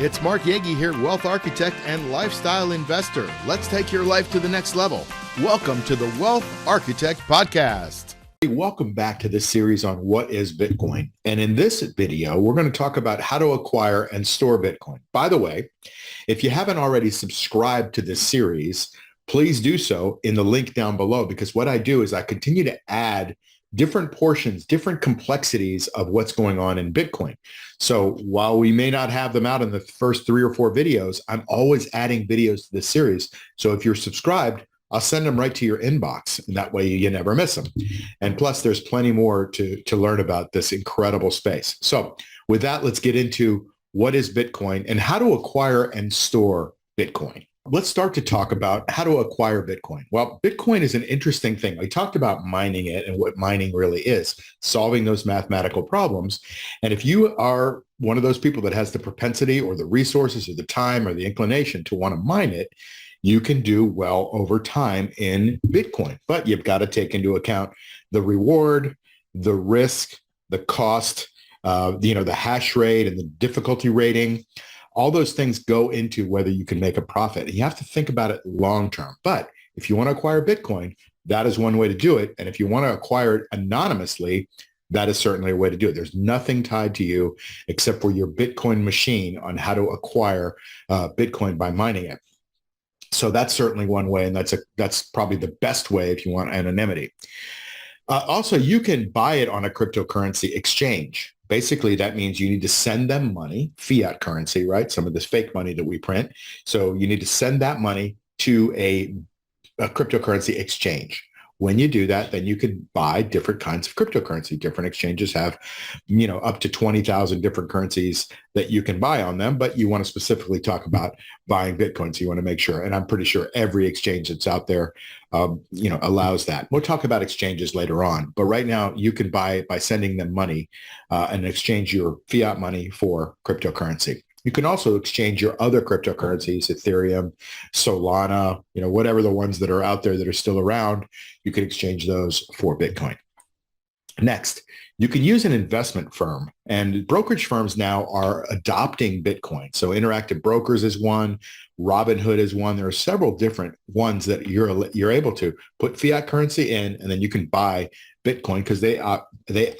It's Mark Yegge here, wealth architect and lifestyle investor. Let's take your life to the next level. Welcome to the Wealth Architect Podcast. Welcome back to this series on what is Bitcoin. And in this video, we're going to talk about how to acquire and store Bitcoin. By the way, if you haven't already subscribed to this series, please do so in the link down below, because what I do is I continue to add different portions, different complexities of what's going on in Bitcoin. So while we may not have them out in the first 3 or 4 videos, I'm always adding videos to this series. So if you're subscribed, I'll send them right to your inbox, and that way you never miss them. And plus, there's plenty more to learn about this incredible space. So with that, let's get into what is Bitcoin and how to acquire and store Bitcoin. Let's start to talk about how to acquire Bitcoin. Well, Bitcoin is an interesting thing. We talked about mining it and what mining really is, solving those mathematical problems. And if you are one of those people that has the propensity or the resources or the time or the inclination to want to mine it, you can do well over time in Bitcoin. But you've got to take into account the reward, the risk, the cost, the hash rate and the difficulty rating. All those things go into whether you can make a profit. You have to think about it long-term. But if you want to acquire Bitcoin, that is one way to do it. And if you want to acquire it anonymously, that is certainly a way to do it. There's nothing tied to you except for your Bitcoin machine on how to acquire Bitcoin by mining it. So that's certainly one way, and that's probably the best way if you want anonymity. Also, you can buy it on a cryptocurrency exchange. Basically, that means you need to send them money, fiat currency, right? Some of this fake money that we print. So you need to send that money to a cryptocurrency exchange. When you do that, then you can buy different kinds of cryptocurrency. Different exchanges have, up to 20,000 different currencies that you can buy on them, but you want to specifically talk about buying Bitcoin. So you want to make sure, and I'm pretty sure every exchange that's out there, allows that. We'll talk about exchanges later on, but right now you can buy by sending them money and exchange your fiat money for cryptocurrency. You can also exchange your other cryptocurrencies, Ethereum, Solana, whatever the ones that are out there that are still around, you can exchange those for Bitcoin. Next, you can use an investment firm, and brokerage firms now are adopting Bitcoin. So Interactive Brokers is one, Robinhood is one. There are several different ones that you're able to put fiat currency in, and then you can buy Bitcoin because they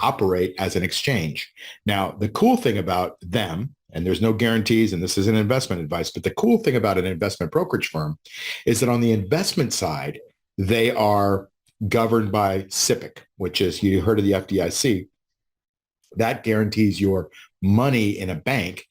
operate as an exchange. Now, the cool thing about them, and there's no guarantees, and this isn't investment advice, but the cool thing about an investment brokerage firm is that on the investment side, they are governed by SIPC, which is, you heard of the FDIC. That guarantees your money in a bank,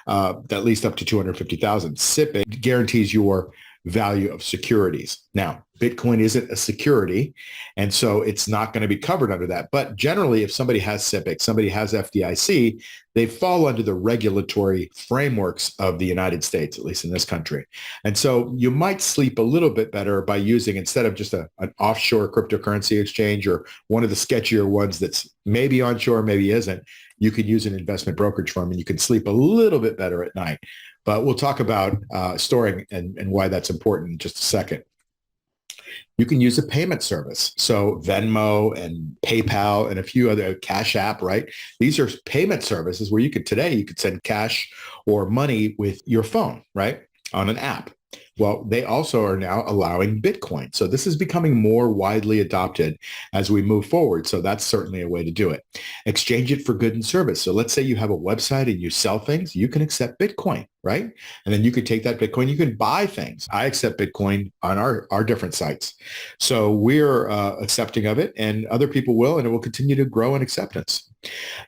at least up to $250,000. SIPC guarantees your value of securities. Now, Bitcoin isn't a security, and so it's not going to be covered under that. But generally, if somebody has SIPC, somebody has FDIC, they fall under the regulatory frameworks of the United States, at least in this country. And so you might sleep a little bit better by using, instead of just an offshore cryptocurrency exchange or one of the sketchier ones that's maybe onshore, maybe isn't, you could use an investment brokerage firm and you can sleep a little bit better at night. But we'll talk about storing and why that's important in just a second. You can use a payment service. So Venmo and PayPal and a few other, Cash App, right? These are payment services where you could send cash or money with your phone, right? On an app. Well, they also are now allowing Bitcoin. So this is becoming more widely adopted as we move forward. So that's certainly a way to do it. Exchange it for good and service. So let's say you have a website and you sell things, you can accept Bitcoin, right? And then you could take that Bitcoin, you can buy things. I accept Bitcoin on our different sites. So we're accepting of it, and other people will, and it will continue to grow in acceptance.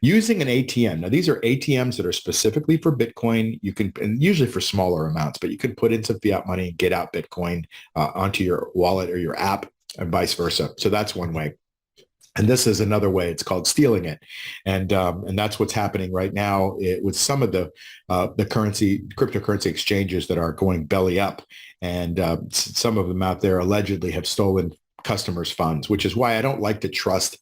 Using an ATM. Now, these are ATMs that are specifically for Bitcoin. You can, and usually for smaller amounts, but you can put in some fiat money and get out Bitcoin onto your wallet or your app and vice versa. So that's one way. And this is another way. It's called stealing it. And that's what's happening right now with some of the cryptocurrency exchanges that are going belly up. And some of them out there allegedly have stolen customers' funds, which is why I don't like to trust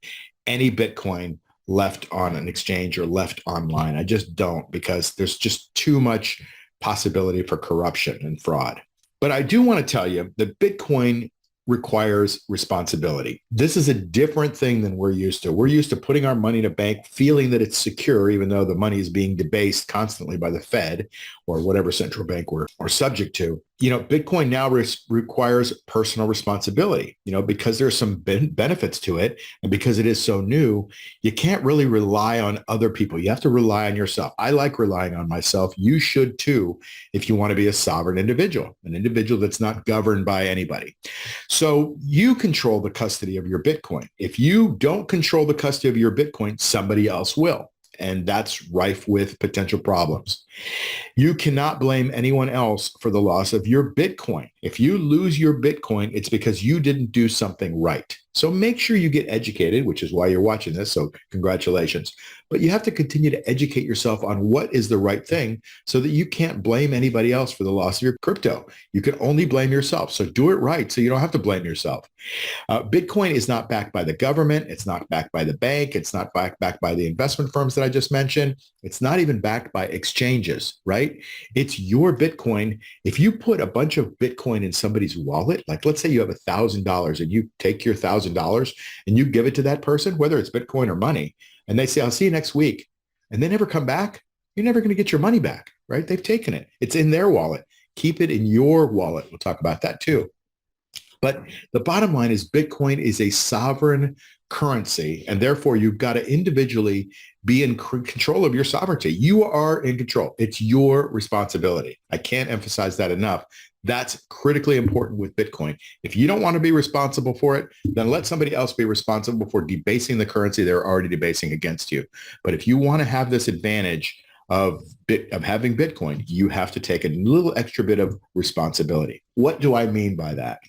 any Bitcoin left on an exchange or left online. I just don't, because there's just too much possibility for corruption and fraud. But I do want to tell you that Bitcoin requires responsibility. This is a different thing than we're used to. We're used to putting our money in a bank, feeling that it's secure, even though the money is being debased constantly by the Fed or whatever central bank we're subject to. Bitcoin now requires personal responsibility, because there's some benefits to it. And because it is so new, you can't really rely on other people. You have to rely on yourself. I like relying on myself. You should too, if you want to be a sovereign individual, an individual that's not governed by anybody. So you control the custody of your Bitcoin. If you don't control the custody of your Bitcoin, somebody else will. And that's rife with potential problems. You cannot blame anyone else for the loss of your Bitcoin. If you lose your Bitcoin, it's because you didn't do something right. So make sure you get educated, which is why you're watching this. So congratulations. But you have to continue to educate yourself on what is the right thing so that you can't blame anybody else for the loss of your crypto. You can only blame yourself. So do it right so you don't have to blame yourself. Bitcoin is not backed by the government. It's not backed by the bank. It's not backed by the investment firms that I just mentioned. It's not even backed by exchanges, right? It's your Bitcoin. If you put a bunch of Bitcoin in somebody's wallet, like let's say you have $1,000 and you take your $1,000 and you give it to that person, whether it's Bitcoin or money, and they say, I'll see you next week, and they never come back, you're never going to get your money back, right? They've taken it. It's in their wallet. Keep it in your wallet. We'll talk about that too. But the bottom line is Bitcoin is a sovereign currency, and therefore you've got to individually be in control of your sovereignty. You are in control. It's your responsibility. I can't emphasize that enough. That's critically important with Bitcoin. If you don't want to be responsible for it, then let somebody else be responsible for debasing the currency they're already debasing against you. But if you want to have this advantage of having Bitcoin, you have to take a little extra bit of responsibility. What do I mean by that?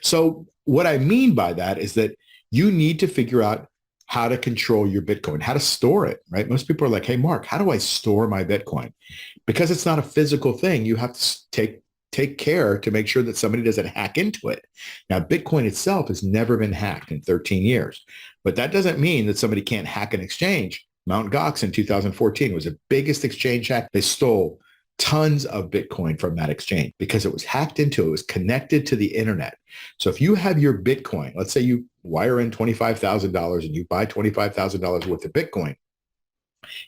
So what I mean by that is that you need to figure out how to control your Bitcoin, how to store it, right? Most people are like, hey, Mark, how do I store my Bitcoin? Because it's not a physical thing, you have to take care to make sure that somebody doesn't hack into it. Now, Bitcoin itself has never been hacked in 13 years, but that doesn't mean that somebody can't hack an exchange. Mt. Gox in 2014 was the biggest exchange hack. They stole tons of Bitcoin from that exchange because it was hacked into, it was connected to the internet. So if you have your Bitcoin, let's say you wire in $25,000 and you buy $25,000 worth of Bitcoin.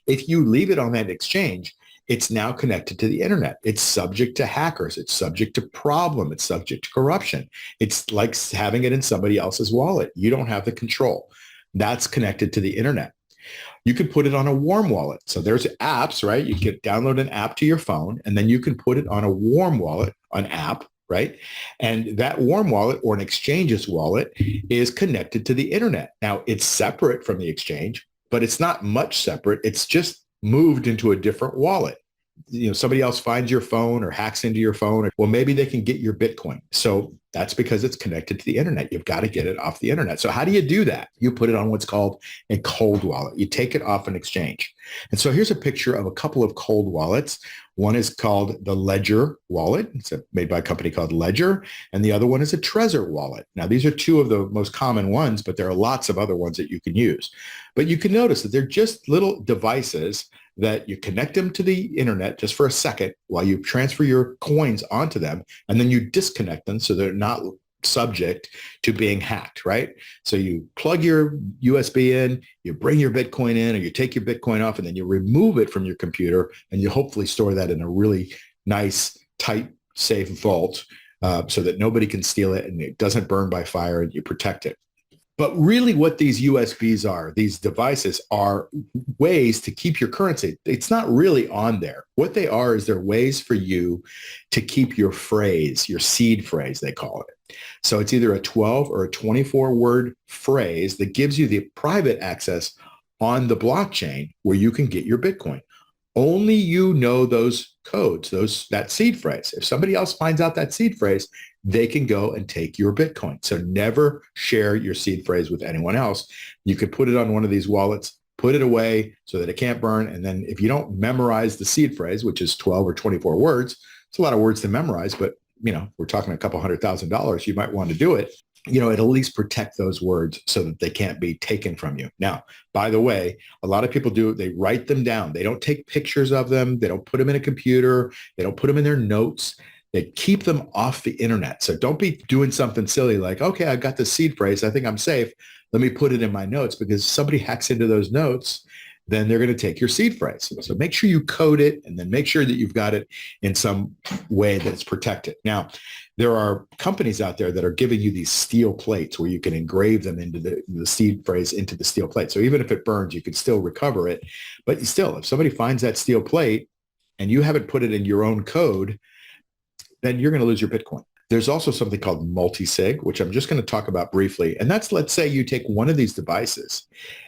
If you leave it on that exchange, it's now connected to the internet. It's subject to hackers. It's subject to problem. It's subject to corruption. It's like having it in somebody else's wallet. You don't have the control. That's connected to the internet. You can put it on a warm wallet. So there's apps, right? You can download an app to your phone, and then you can put it on a warm wallet, an app, right? And that warm wallet or an exchange's wallet is connected to the internet. Now, it's separate from the exchange, but it's not much separate. It's just moved into a different wallet. Somebody else finds your phone or hacks into your phone. Well, maybe they can get your Bitcoin. So that's because it's connected to the internet. You've got to get it off the internet. So how do you do that? You put it on what's called a cold wallet. You take it off an exchange. And so here's a picture of a couple of cold wallets. One is called the Ledger wallet. It's made by a company called Ledger. And the other one is a Trezor wallet. Now, these are two of the most common ones, but there are lots of other ones that you can use. But you can notice that they're just little devices that you connect them to the internet just for a second while you transfer your coins onto them, and then you disconnect them so they're not subject to being hacked, right? So you plug your USB in, you bring your Bitcoin in, or you take your Bitcoin off, and then you remove it from your computer, and you hopefully store that in a really nice, tight, safe vault so that nobody can steal it and it doesn't burn by fire, and you protect it. But really what these USBs are, these devices are ways to keep your currency. It's not really on there. What they are is they're ways for you to keep your phrase, your seed phrase, they call it. So it's either a 12 or a 24 word phrase that gives you the private access on the blockchain where you can get your Bitcoin. Only you know those codes, that seed phrase. If somebody else finds out that seed phrase, they can go and take your Bitcoin. So never share your seed phrase with anyone else. You could put it on one of these wallets, put it away so that it can't burn. And then if you don't memorize the seed phrase, which is 12 or 24 words, it's a lot of words to memorize, but we're talking a couple $100,000. You might want to do it. It'll at least protect those words so that they can't be taken from you. Now, by the way, a lot of people do, they write them down. They don't take pictures of them. They don't put them in a computer. They don't put them in their notes. that keep them off the internet. So don't be doing something silly like, okay, I got the seed phrase. I think I'm safe. Let me put it in my notes, because if somebody hacks into those notes, then they're going to take your seed phrase. So make sure you code it, and then make sure that you've got it in some way that's protected. Now, there are companies out there that are giving you these steel plates where you can engrave them into the seed phrase into the steel plate. So even if it burns, you can still recover it. But still, if somebody finds that steel plate and you haven't put it in your own code, then you're going to lose your Bitcoin. There's also something called multi-sig, which I'm just going to talk about briefly. And that's, let's say you take one of these devices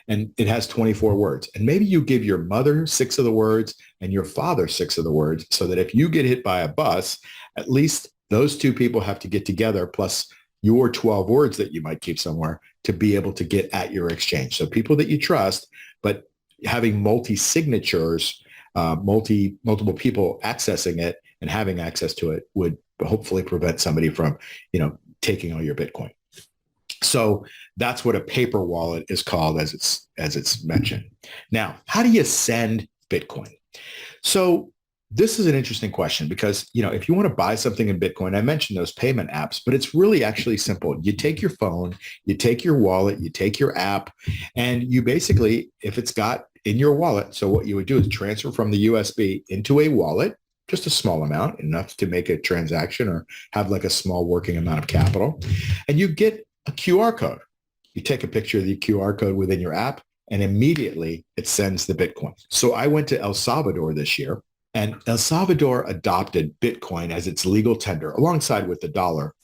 and it has 24 words. And maybe you give your mother 6 of the words and your father 6 of the words, so that if you get hit by a bus, at least those 2 people have to get together, plus your 12 words that you might keep somewhere, to be able to get at your exchange. So people that you trust, but having multi-signatures, multiple people accessing it and having access to it would hopefully prevent somebody from, taking all your Bitcoin. So that's what a paper wallet is called, as it's mentioned. Now, how do you send Bitcoin? So this is an interesting question, because, if you want to buy something in Bitcoin, I mentioned those payment apps, but it's really actually simple. You take your phone, you take your wallet, you take your app, and you basically, if it's got in your wallet, so what you would do is transfer from the USB into a wallet, just a small amount, enough to make a transaction or have like a small working amount of capital. And you get a QR code. You take a picture of the QR code within your app, and immediately it sends the Bitcoin. So I went to El Salvador this year, and El Salvador adopted Bitcoin as its legal tender alongside with the dollar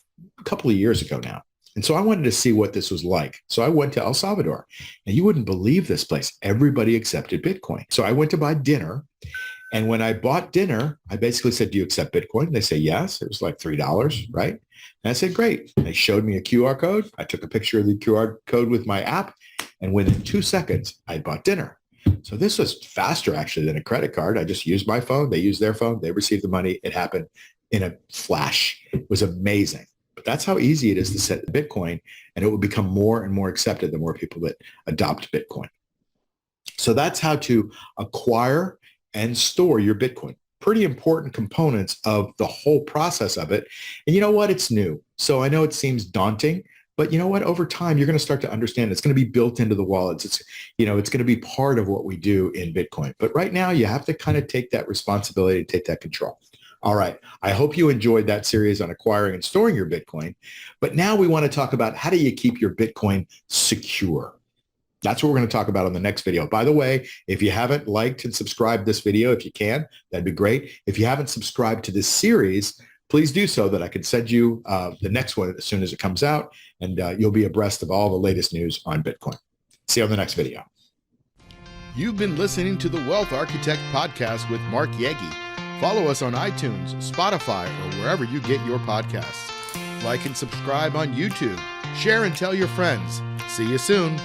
a couple of years ago now. And so I wanted to see what this was like. So I went to El Salvador, and you wouldn't believe this place. Everybody accepted Bitcoin. So I went to buy dinner. And when I bought dinner, I basically said, do you accept Bitcoin? They say, yes. It was like $3, right? And I said, great. And they showed me a QR code. I took a picture of the QR code with my app, and within 2 seconds, I bought dinner. So this was faster actually than a credit card. I just used my phone. They used their phone. They received the money. It happened in a flash. It was amazing. But that's how easy it is to set Bitcoin, and it will become more and more accepted the more people that adopt Bitcoin. So that's how to acquire and store your Bitcoin. Pretty important components of the whole process of it. And you know what? It's new. So I know it seems daunting, but you know what? Over time, you're going to start to understand it's going to be built into the wallets. It's going to be part of what we do in Bitcoin. But right now, you have to kind of take that responsibility, take that control. All right. I hope you enjoyed that series on acquiring and storing your Bitcoin. But now we want to talk about, how do you keep your Bitcoin secure? That's what we're going to talk about on the next video. By the way, if you haven't liked and subscribed this video, if you can, that'd be great. If you haven't subscribed to this series, please do so, that I can send you the next one as soon as it comes out, and you'll be abreast of all the latest news on Bitcoin. See you on the next video. You've been listening to the Wealth Architect podcast with Mark Yegge. Follow us on iTunes, Spotify, or wherever you get your podcasts. Like and subscribe on YouTube. Share and tell your friends. See you soon.